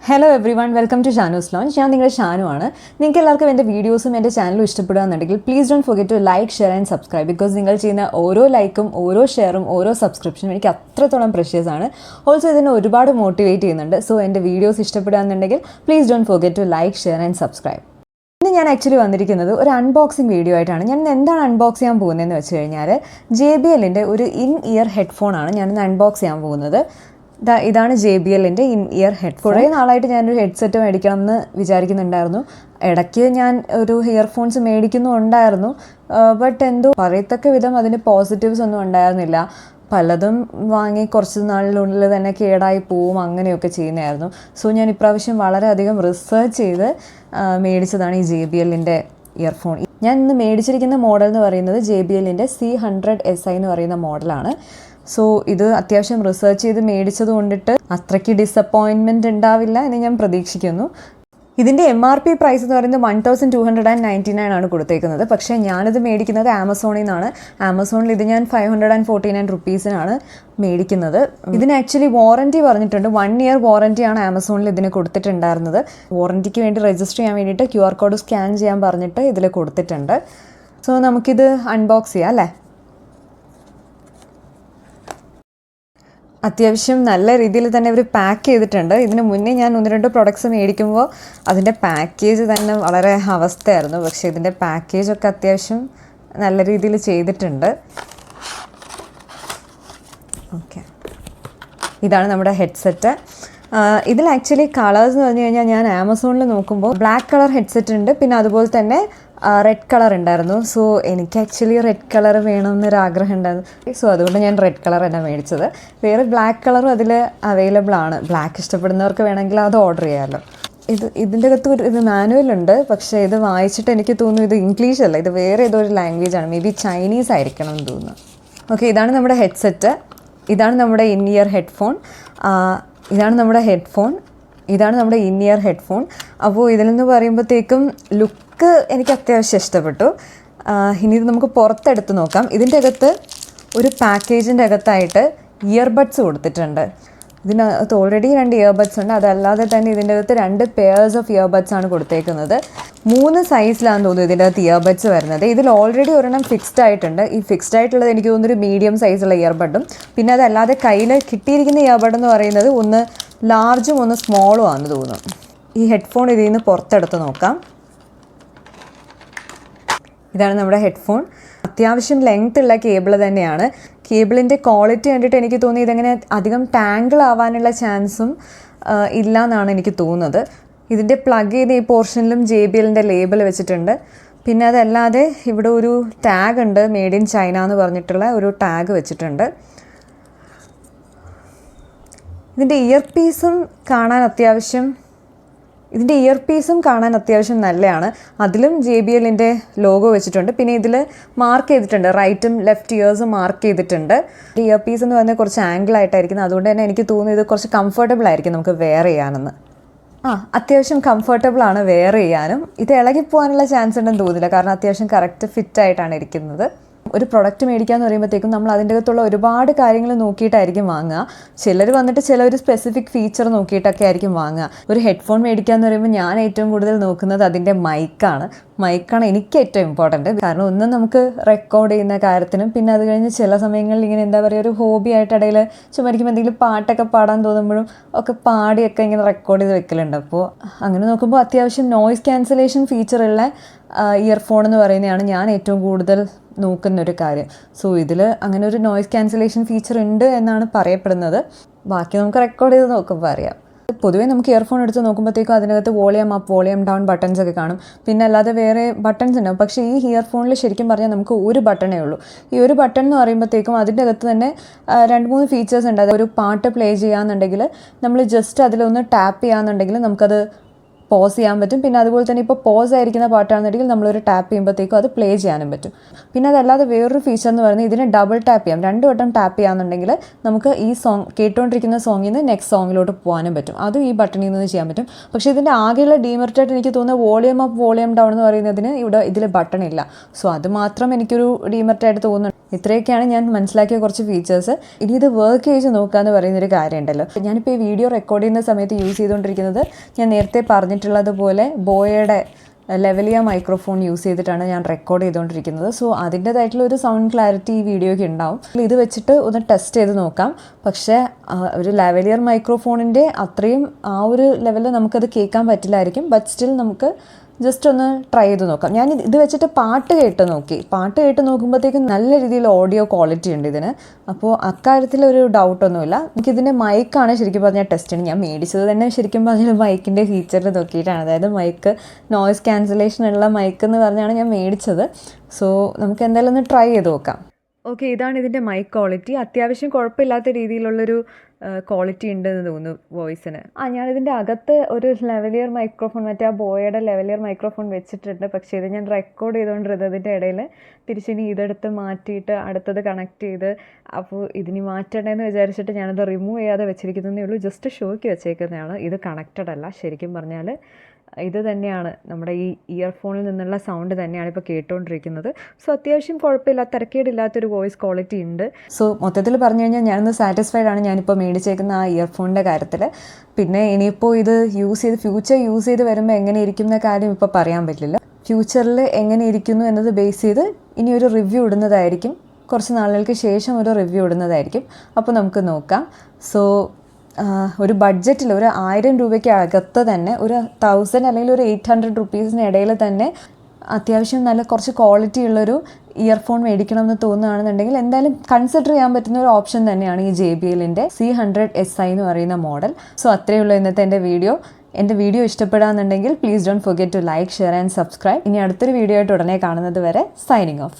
Hello everyone, welcome to Shanu's lounge. ഞാൻ നിങ്ങളുടെ ഷാനു ആണ്. നിങ്ങൾക്ക് എല്ലാവർക്കും എൻ്റെ വീഡിയോസും എൻ്റെ ചാനലും ഇഷ്ടപ്പെടുകയാണെന്നുണ്ടെങ്കിൽ please don't forget to like, share and subscribe. Because നിങ്ങൾ ചെയ്യുന്ന ഓരോ ലൈക്കും ഓരോ ഷെയറും ഓരോ സബ്സ്ക്രിപ്ഷനും എനിക്ക് അത്രത്തോളം പ്രഷ്യസ് ആണ്. ഓൾസോ ഇതിനെ ഒരുപാട് മോട്ടിവേറ്റ് ചെയ്യുന്നുണ്ട്. സോ എൻ്റെ വീഡിയോസ് ഇഷ്ടപ്പെടുകയാണെന്നുണ്ടെങ്കിൽ please don't forget to like, share and subscribe. ഇന്ന് ഞാൻ ആക്ച്വലി വന്നിരിക്കുന്നത് ഒരു അൺബോക്സിങ് വീഡിയോ ആയിട്ടാണ്. ഞാൻ എന്താണ് അൺബോക്സ് ചെയ്യാൻ പോകുന്നതെന്ന് വെച്ച് കഴിഞ്ഞാൽ JBLൻ്റെ ഒരു ഇൻ ഇയർ ഹെഡ്ഫോണാണ് ഞാനിന്ന് അൺബോക്സ് ചെയ്യാൻ പോകുന്നത്. ഇതാണ് JBLൻ്റെ ഇൻ ഇയർ ഹെഡ്ഫോൺ. കുറേ നാളായിട്ട് ഞാനൊരു ഹെഡ്സെറ്റ് മേടിക്കണം എന്ന് വിചാരിക്കുന്നുണ്ടായിരുന്നു. ഇടയ്ക്ക് ഞാൻ ഒരു ഇയർഫോൺസ് മേടിക്കുന്നുണ്ടായിരുന്നു. ബട്ട് എന്തോ പറയത്തക്ക വിധം അതിന് പോസിറ്റീവ്സ് ഒന്നും ഉണ്ടായിരുന്നില്ല. പലതും വാങ്ങി കുറച്ച് നാളിനുള്ളിൽ തന്നെ കേടായി പോവും, അങ്ങനെയൊക്കെ ചെയ്യുന്നതായിരുന്നു. സോ ഞാൻ ഇപ്രാവശ്യം വളരെയധികം റിസർച്ച് ചെയ്ത് മേടിച്ചതാണ് ഈ JBLൻ്റെ ഇയർഫോൺ. ഞാൻ ഇന്ന് മേടിച്ചിരിക്കുന്ന മോഡൽ എന്ന് പറയുന്നത് JBLൻ്റെ C100SI എന്ന് പറയുന്ന മോഡലാണ്. സോ ഇത് അത്യാവശ്യം റിസർച്ച് ചെയ്ത് മേടിച്ചത് കൊണ്ടിട്ട് അത്രയ്ക്ക് ഡിസപ്പോയിൻമെൻറ്റ് ഉണ്ടാവില്ല എന്ന് ഞാൻ പ്രതീക്ഷിക്കുന്നു. ഇതിൻ്റെ MRP പ്രൈസ് എന്ന് പറയുന്നത് 1299 ആണ് കൊടുത്തേക്കുന്നത്. പക്ഷേ ഞാനിത് മേടിക്കുന്നത് ആമസോണിൽ നിന്നാണ്. ആമസോണിൽ ഇത് ഞാൻ 549 റുപ്പീസിനാണ് മേടിക്കുന്നത്. ഇതിന് ആക്ച്വലി വാറൻറ്റി പറഞ്ഞിട്ടുണ്ട്. 1 ഇയർ വാറൻറ്റിയാണ് ആമസോണിൽ ഇതിന് കൊടുത്തിട്ടുണ്ടായിരുന്നത്. വാറൻറ്റിക്ക് വേണ്ടി രജിസ്റ്റർ ചെയ്യാൻ വേണ്ടിയിട്ട് QR കോഡ് സ്കാൻ ചെയ്യാൻ പറഞ്ഞിട്ട് ഇതിൽ കൊടുത്തിട്ടുണ്ട്. സോ നമുക്കിത് അൺബോക്സ് ചെയ്യാം അല്ലേ. അത്യാവശ്യം നല്ല രീതിയിൽ തന്നെ ഇവർ പാക്ക് ചെയ്തിട്ടുണ്ട്. ഇതിന് മുന്നേ ഞാൻ 1-2 പ്രൊഡക്ട്സ് മേടിക്കുമ്പോൾ അതിൻ്റെ പാക്കേജ് തന്നെ വളരെ അവസ്ഥയായിരുന്നു. പക്ഷേ ഇതിൻ്റെ പാക്കേജൊക്കെ അത്യാവശ്യം നല്ല രീതിയിൽ ചെയ്തിട്ടുണ്ട്. ഓക്കെ, ഇതാണ് നമ്മുടെ ഹെഡ്സെറ്റ്. ഇതിൽ ആക്ച്വലി കളേഴ്സ് എന്ന് പറഞ്ഞു കഴിഞ്ഞാൽ ഞാൻ ആമസോണിൽ നോക്കുമ്പോൾ ബ്ലാക്ക് കളർ ഹെഡ്സെറ്റ് ഉണ്ട്, പിന്നെ അതുപോലെ തന്നെ റെഡ് കളർ ഉണ്ടായിരുന്നു. സോ എനിക്ക് ആക്ച്വലി റെഡ് കളർ വേണമെന്നൊരാഗ്രഹം ഉണ്ടായിരുന്നു. സോ അതുകൊണ്ട് ഞാൻ റെഡ് കളർ തന്നെ മേടിച്ചത്. വേറെ ബ്ലാക്ക് കളറും അതിൽ അവൈലബിൾ ആണ്. ബ്ലാക്ക് ഇഷ്ടപ്പെടുന്നവർക്ക് വേണമെങ്കിൽ അത് ഓർഡർ ചെയ്യാമല്ലോ. ഇതിൻ്റെ അകത്ത് ഒരു മാനുവലുണ്ട്. പക്ഷേ ഇത് വായിച്ചിട്ട് എനിക്ക് തോന്നുന്നു ഇത് ഇംഗ്ലീഷ് അല്ല, ഇത് വേറെ ഏതോ ഒരു ലാംഗ്വേജാണ്. മേ ബി ചൈനീസ് ആയിരിക്കണം എന്ന് തോന്നുന്നു. ഓക്കെ, ഇതാണ് നമ്മുടെ ഹെഡ്സെറ്റ്. ഇതാണ് നമ്മുടെ ഇൻ ഇയർ ഹെഡ്ഫോൺ. ഇതാണ് നമ്മുടെ ഹെഡ്ഫോൺ. ഇതാണ് നമ്മുടെ ഇൻ ഇയർ ഹെഡ്ഫോൺ. അപ്പോൾ ഇതിൽ നിന്ന് പറയുമ്പോഴത്തേക്കും ലുക്ക് എനിക്ക് അത്യാവശ്യം ഇഷ്ടപ്പെട്ടു. ഇനി ഇത് നമുക്ക് പുറത്തെടുത്ത് നോക്കാം. ഇതിൻ്റെ അകത്ത് ഒരു പാക്കേജിൻ്റെ അകത്തായിട്ട് ഇയർബഡ്സ് കൊടുത്തിട്ടുണ്ട്. ഇതിനകത്ത് ഓൾറെഡി 2 ഇയർബഡ്സ് ഉണ്ട്. അതല്ലാതെ തന്നെ ഇതിൻ്റെ അകത്ത് 2 പെയർസ് ഓഫ് ഇയർബഡ്സ് ആണ് കൊടുത്തേക്കുന്നത്. 3 സൈസിലാണ് തോന്നുന്നു ഇതിൻ്റെ അകത്ത് ഇയർബഡ്സ് വരുന്നത്. ഇതിൽ ഓൾറെഡി ഒരെണ്ണം ഫിക്സ്ഡ് ആയിട്ടുണ്ട്. ഈ ഫിക്സ്ഡ് ആയിട്ടുള്ളത് എനിക്ക് തോന്നുന്നൊരു മീഡിയം സൈസുള്ള ഇയർബഡും, പിന്നെ അതല്ലാതെ കയ്യിൽ കിട്ടിയിരിക്കുന്ന ഇയർബഡ് എന്ന് പറയുന്നത് ഒന്ന് ലാർജും ഒന്ന് സ്മോളും ആണെന്ന് തോന്നുന്നു. ഈ ഹെഡ്ഫോൺ ഇതിൽ നിന്ന് പുറത്തെടുത്ത് നോക്കാം. ഇതാണ് നമ്മുടെ ഹെഡ്ഫോൺ. അത്യാവശ്യം ലെങ്ത് ഉള്ള കേബിൾ തന്നെയാണ്. കേബിളിൻ്റെ ക്വാളിറ്റി കണ്ടിട്ട് എനിക്ക് തോന്നി ഇതെങ്ങനെ അധികം ടാങ്കിൾ ആവാനുള്ള ചാൻസും ഇല്ല എന്നാണ് എനിക്ക് തോന്നുന്നത്. ഇതിൻ്റെ പ്ലഗ് ചെയ്ത ഈ പോർഷനിലും JBLൻ്റെ ലേബിൾ വെച്ചിട്ടുണ്ട്. പിന്നെ അതല്ലാതെ ഇവിടെ ഒരു ടാഗ് ഉണ്ട്, മെയ്ഡ് ഇൻ ചൈന എന്ന് പറഞ്ഞിട്ടുള്ള ഒരു ടാഗ് വെച്ചിട്ടുണ്ട്. ഇതിൻ്റെ ഇയർ പീസും കാണാൻ അത്യാവശ്യം നല്ലതാണ്. അതിലും JBLൻ്റെ ലോഗോ വെച്ചിട്ടുണ്ട്. പിന്നെ ഇതിൽ മാർക്ക് ചെയ്തിട്ടുണ്ട്, റൈറ്റും ലെഫ്റ്റ് ഇയേഴ്സും മാർക്ക് ചെയ്തിട്ടുണ്ട്. ഇയർ പീസ് എന്ന് പറഞ്ഞാൽ കുറച്ച് ആംഗിളായിട്ടായിരിക്കുന്നത്. അതുകൊണ്ട് തന്നെ എനിക്ക് തോന്നുന്നു ഇത് കുറച്ച് കംഫർട്ടബിൾ ആയിരിക്കും നമുക്ക് വെയർ ചെയ്യാനെന്ന്. അത്യാവശ്യം കംഫർട്ടബിളാണ് വെയർ ചെയ്യാനും. ഇത് ഇളകിപ്പോകാനുള്ള ചാൻസ് ഉണ്ടെന്ന് തോന്നില്ല, കാരണം അത്യാവശ്യം കറക്റ്റ് ഫിറ്റായിട്ടാണ് ഇരിക്കുന്നത്. ഒരു പ്രൊഡക്റ്റ് മേടിക്കാമെന്ന് പറയുമ്പോഴത്തേക്കും നമ്മൾ അതിൻ്റെ അകത്തുള്ള ഒരുപാട് കാര്യങ്ങൾ നോക്കിയിട്ടായിരിക്കും വാങ്ങുക. ചിലർ വന്നിട്ട് ഒരു സ്പെസിഫിക് ഫീച്ചർ നോക്കിയിട്ടൊക്കെ ആയിരിക്കും വാങ്ങുക. ഒരു ഹെഡ്ഫോൺ മേടിക്കാമെന്ന് പറയുമ്പോൾ ഞാൻ ഏറ്റവും കൂടുതൽ നോക്കുന്നത് അതിൻ്റെ മൈക്കാണ് എനിക്ക് ഏറ്റവും ഇമ്പോർട്ടൻറ്റ്. കാരണം ഒന്നും നമുക്ക് റെക്കോർഡ് ചെയ്യുന്ന കാര്യത്തിനും, പിന്നെ അത് കഴിഞ്ഞ് ചില സമയങ്ങളിൽ ഇങ്ങനെ എന്താ പറയുക, ഒരു ഹോബി ആയിട്ട് ഇടയിൽ ചുമരിക്കുമ്പോൾ എന്തെങ്കിലും പാട്ടൊക്കെ പാടാൻ തോന്നുമ്പോഴും ഒക്കെ പാടിയൊക്കെ ഇങ്ങനെ റെക്കോർഡ് ചെയ്ത് വെക്കലുണ്ട്. അപ്പോൾ അങ്ങനെ നോക്കുമ്പോൾ അത്യാവശ്യം നോയ്സ് ക്യാൻസലേഷൻ ഫീച്ചറുള്ള ഇയർഫോൺ എന്ന് പറയുന്നതാണ് ഞാൻ ഏറ്റവും കൂടുതൽ നോക്കുന്നൊരു കാര്യം. സോ ഇതിൽ അങ്ങനെ ഒരു നോയ്സ് ക്യാൻസലേഷൻ ഫീച്ചർ ഉണ്ട് എന്നാണ് പറയപ്പെടുന്നത്. ബാക്കി നമുക്ക് റെക്കോർഡ് ചെയ്ത് നോക്കുമ്പോൾ അറിയാം. പൊതുവേ നമുക്ക് ഇയർഫോൺ എടുത്ത് നോക്കുമ്പോഴത്തേക്കും അതിനകത്ത് volume up, volume down buttons ഒക്കെ കാണും. പിന്നെ അല്ലാതെ വേറെ ബട്ടൺസ് ഉണ്ടാവും. പക്ഷേ ഈ ഇയർഫോണിൽ ശരിക്കും പറഞ്ഞാൽ നമുക്ക് ഒരു ബട്ടണേ ഉള്ളൂ. ഈ ഒരു ബട്ടൺ എന്ന് പറയുമ്പോഴത്തേക്കും അതിൻ്റെ അകത്ത് തന്നെ 2-3 ഫീച്ചേഴ്സ് ഉണ്ട്. അതൊരു പാട്ട് പ്ലേ ചെയ്യാന്നുണ്ടെങ്കിൽ നമ്മൾ ജസ്റ്റ് അതിലൊന്ന് ടാപ്പ് ചെയ്യാന്നുണ്ടെങ്കിൽ നമുക്കത് പോസ് ചെയ്യാൻ പറ്റും. പിന്നെ അതുപോലെ തന്നെ ഇപ്പോൾ പോസ് ആയിരിക്കുന്ന പാട്ടാണെന്നുണ്ടെങ്കിൽ നമ്മളൊരു ടാപ്പ് ചെയ്യുമ്പോഴത്തേക്കും അത് പ്ലേ ചെയ്യാനും പറ്റും. പിന്നെ അതല്ലാതെ വേറൊരു ഫീച്ചർ എന്ന് പറയുന്നത് ഇതിനെ ഡബിൾ ടാപ്പ് ചെയ്യാം. 2 വട്ടം ടാപ്പ് ചെയ്യാന്നുണ്ടെങ്കിൽ നമുക്ക് ഈ കേട്ടുകൊണ്ടിരിക്കുന്ന സോങ്ങിൽ നിന്ന് നെക്സ്റ്റ് സോങ്ങിലോട്ട് പോകാനും പറ്റും. അതും ഈ ബട്ടണിൽ നിന്ന് ചെയ്യാൻ പറ്റും. പക്ഷേ ഇതിൻ്റെ ആകെയുള്ള ഡീമെറിറ്റായിട്ട് എനിക്ക് തോന്നുന്നത് വോളിയം അപ്പ്, വോളിയം ഡൗൺ എന്ന് പറയുന്നതിന് ഇതിൽ ബട്ടൺ ഇല്ല. സോ അത് മാത്രം എനിക്കൊരു ഡീമെറിറ്റായിട്ട് തോന്നുന്നു. ഇത്രയൊക്കെയാണ് ഞാൻ മനസ്സിലാക്കിയ കുറച്ച് ഫീച്ചേഴ്സ്. ഇനി ഇത് വർക്ക് ചെയ്ത് നോക്കാമെന്ന് പറയുന്നൊരു കാര്യമുണ്ടല്ലോ. ഞാനിപ്പോൾ ഈ വീഡിയോ റെക്കോർഡ് ചെയ്യുന്ന സമയത്ത് യൂസ് ചെയ്തുകൊണ്ടിരിക്കുന്നത് ഞാൻ നേരത്തെ പറഞ്ഞിട്ടുള്ളതുപോലെ ബോയയുടെ ലെവലിയ മൈക്രോഫോൺ യൂസ് ചെയ്തിട്ടാണ് ഞാൻ റെക്കോർഡ് ചെയ്തുകൊണ്ടിരിക്കുന്നത്. സോ അതിൻ്റേതായിട്ടുള്ള ഒരു സൗണ്ട് ക്ലാരിറ്റി ഈ വീഡിയോയ്ക്ക് ഉണ്ടാവും. ഇത് വെച്ചിട്ട് ഒന്ന് ടെസ്റ്റ് ചെയ്ത് നോക്കാം. പക്ഷേ ഒരു ലെവലിയർ മൈക്രോഫോണിൻ്റെ അത്രയും ആ ഒരു ലെവലിൽ നമുക്കത് കേൾക്കാൻ പറ്റില്ലായിരിക്കും. ബട്ട് സ്റ്റിൽ നമുക്ക് ജസ്റ്റ് ഒന്ന് ട്രൈ ചെയ്ത് നോക്കാം. ഞാൻ ഇത് വെച്ചിട്ട് പാട്ട് കേട്ട് നോക്കുമ്പോഴത്തേക്കും നല്ല രീതിയിൽ ഓഡിയോ ക്വാളിറ്റി ഉണ്ട് ഇതിന്. അപ്പോൾ അക്കാര്യത്തിൽ ഒരു ഡൗട്ടൊന്നുമില്ല. എനിക്കിതിൻ്റെ മൈക്കാണ് ശരിക്കും പറഞ്ഞാൽ ടെസ്റ്റ് ചെയ്യണം. ഞാൻ മേടിച്ചത് തന്നെ ശരിക്കും പറഞ്ഞാൽ മൈക്കിൻ്റെ ഫീച്ചറിൽ നോക്കിയിട്ടാണ്. അതായത് മൈക്ക് നോയ്സ് ക്യാൻസലേഷൻ ഉള്ള മൈക്ക് എന്ന് പറഞ്ഞാണ് ഞാൻ മേടിച്ചത്. സോ നമുക്ക് എന്തായാലും ഒന്ന് ട്രൈ ചെയ്ത് നോക്കാം. ഓക്കെ, ഇതാണ് ഇതിൻ്റെ മൈക്ക് ക്വാളിറ്റി. അത്യാവശ്യം കുഴപ്പമില്ലാത്ത രീതിയിലുള്ളൊരു ക്വാളിറ്റി ഉണ്ടെന്ന് തോന്നുന്നു വോയിസിന്. ഞാനിതിൻ്റെ അകത്ത് ഒരു ലെവലിയർ മൈക്രോഫോൺ, മറ്റേ ആ ബോയയുടെ ലെവലിയർ മൈക്രോഫോൺ വെച്ചിട്ടുണ്ട്. പക്ഷേ ഇത് ഞാൻ റെക്കോർഡ് ചെയ്തുകൊണ്ടിരുന്നതിൻ്റെ ഇടയിൽ തിരിച്ചിനി ഇതെടുത്ത് മാറ്റിയിട്ട് അടുത്തത് കണക്ട് ചെയ്ത്, അപ്പോൾ ഇതിനി മാറ്റണ്ടേന്ന് വിചാരിച്ചിട്ട് ഞാനത് റിമൂവ് ചെയ്യാതെ വെച്ചിരിക്കുന്നതേ ഉള്ളൂ. ജസ്റ്റ് ഷോയ്ക്ക് വെച്ചേക്കുന്നതാണ്. ഇത് കണക്റ്റഡ് അല്ല. ശരിക്കും പറഞ്ഞാൽ ഇത് തന്നെയാണ് നമ്മുടെ ഈ ഇയർഫോണിൽ നിന്നുള്ള സൗണ്ട് തന്നെയാണ് ഇപ്പോൾ കേട്ടുകൊണ്ടിരിക്കുന്നത്. സോ അത്യാവശ്യം കുഴപ്പമില്ല, തരക്കേടില്ലാത്തൊരു വോയിസ് ക്വാളിറ്റി ഉണ്ട്. സോ മൊത്തത്തിൽ പറഞ്ഞു കഴിഞ്ഞാൽ ഞാനൊന്ന് സാറ്റിസ്ഫൈഡ് ആണ് ഞാനിപ്പോൾ മേടിച്ചേക്കുന്ന ആ ഇയർഫോണിൻ്റെ കാര്യത്തിൽ. പിന്നെ ഇനിയിപ്പോൾ ഇത് ഫ്യൂച്ചർ യൂസ് ചെയ്ത് വരുമ്പോൾ എങ്ങനെ ഇരിക്കും എന്ന കാര്യം ഇപ്പോൾ പറയാൻ പറ്റില്ല. ഫ്യൂച്ചറിൽ എങ്ങനെ ഇരിക്കുന്നു എന്നത് ബേസ് ചെയ്ത് ഇനി ഒരു റിവ്യൂ ഇടുന്നതായിരിക്കും. കുറച്ച് നാളുകൾക്ക് ശേഷം ഒരു റിവ്യൂ ഇടുന്നതായിരിക്കും. അപ്പോൾ നമുക്ക് നോക്കാം. സോ ഒരു ബഡ്ജറ്റിൽ ഒരു 1000 രൂപയ്ക്ക് അകത്ത് തന്നെ ഒരു 1000 അല്ലെങ്കിൽ ഒരു 800 റുപ്പീസിന് ഇടയിൽ തന്നെ അത്യാവശ്യം നല്ല കുറച്ച് ക്വാളിറ്റി ഉള്ളൊരു ഇയർഫോൺ മേടിക്കണം എന്ന് തോന്നുകയാണെന്നുണ്ടെങ്കിൽ എന്തായാലും കൺസിഡർ ചെയ്യാൻ പറ്റുന്ന ഒരു ഓപ്ഷൻ തന്നെയാണ് ഈ JBLൻ്റെ C100SI എന്ന് പറയുന്ന മോഡൽ. സോ അത്രയേ ഉള്ളൂ ഇന്നത്തെ എൻ്റെ വീഡിയോ ഇഷ്ടപ്പെടാമെന്നുണ്ടെങ്കിൽ please don't forget to like, share and subscribe. ഇനി അടുത്തൊരു വീഡിയോ ആയിട്ട് ഉടനെ കാണുന്നത് വരെ സൈനിങ് ഓഫ്.